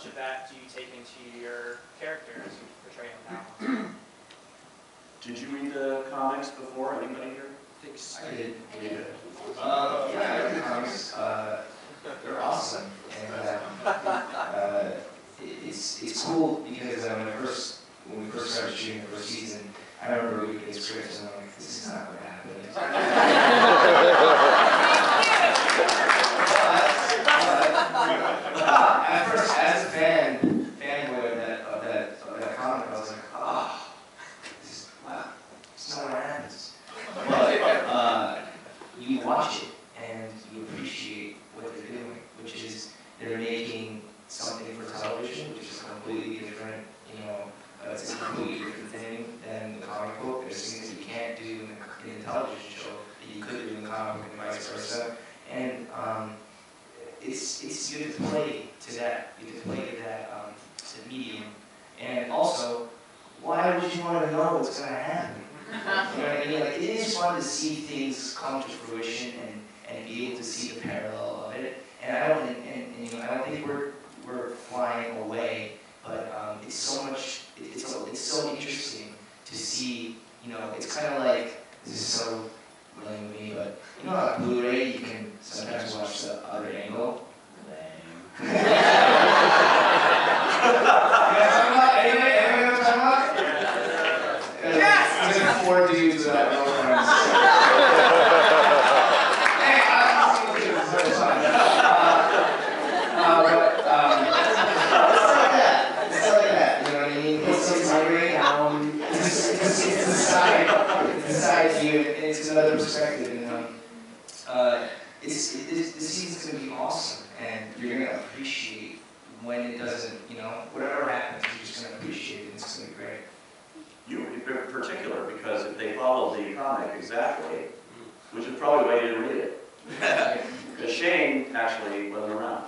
much of that do you take into your character as you portray him now? Did you read the comics before? Anybody here? I did. You did. Yeah, I read the comics. They're awesome, and it's cool because when we first started shooting the first season, I remember reading the scripts and I'm like, this is not going to happen. At first, as a fanboy of that comic, I was like, oh, wow, it's not what happens. But you watch it and you appreciate what they're doing, which is they're making something for television, which is completely different, it's a completely different thing than the comic book. There's things that you can't do in the television show that you could do in the comic book and vice versa. And it's you get to play to that. You get to play to that the medium. And also, why would you want to know what's going to happen? You know what I mean? Like, it is fun to see things come to fruition and be able to see the parallel of it. And I don't think we're flying away, but it's so much. It's so interesting to see. It's kind of like, this is so lame with me, but on Blu-ray you can sometimes watch the other angle. Lame. Anybody know what I'm talking about? Yes! There's like 4 dudes that have no friends. Hey, I'm just going to do this time. It's like that, you know what I mean? It's a side view, and it's another perspective, this season's going to be awesome, and you're going to appreciate when it doesn't, whatever happens, you're just going to appreciate it, and it's going to be great. You in particular, because if they followed the comic exactly, which is probably why you didn't read it. Because Shane actually wasn't around.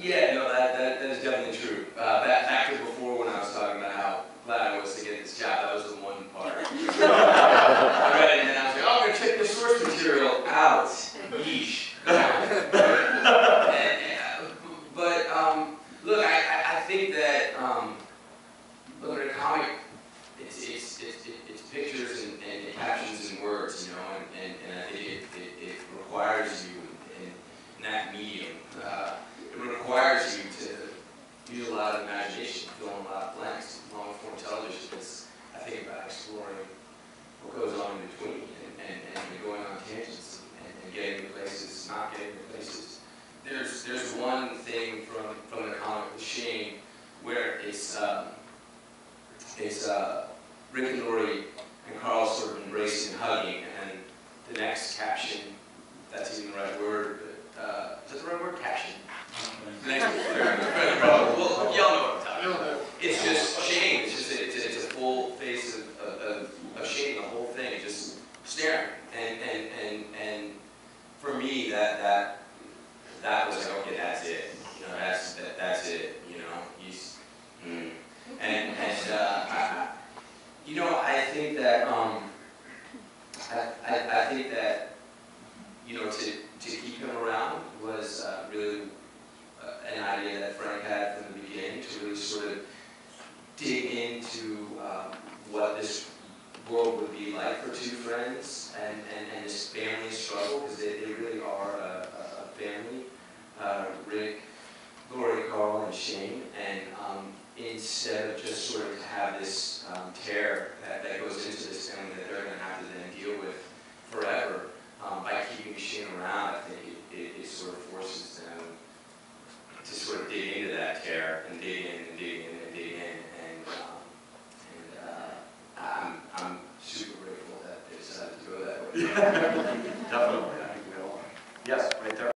Yeah, no, that is definitely true. Back to before when I was talking about how glad I was to get this job, that was the one part. I read it and then I was like, oh, I'm going to check the source material out. Yeesh. Look, I think that look at a comic, it's pictures and captions and words, and I think it requires you in that medium. It requires you to use a lot of imagination, fill in a lot of blanks. Long form television is, I think, about exploring what goes on in between and going on tangents and getting to places, not getting to places. There's one thing from the comic with Shane where it's Rick and Lori and Carl sort of embracing and hugging, and the next caption, if that's even the right word, is that the right word? Caption? The next well, y'all know what I'm talking about. It's just Shane. It's a full face of Shane, the whole thing, just staring. And for me, that was like, okay, that's it. That's it. He's I think that I think that to keep him around was really an idea that Frank had from the beginning, to really sort of dig into what this world would be like for two friends and this family struggle, because they really are a family. Rick, Lori, Carl, and Shane, and instead of just sort of have this tear that goes into this family that they're going to have to then deal with forever, by keeping Shane around, I think it sort of forces them to sort of dig into that tear and dig in and dig in and dig in, and I'm super grateful that they decided to go that way. Definitely, I think we all are. Yes.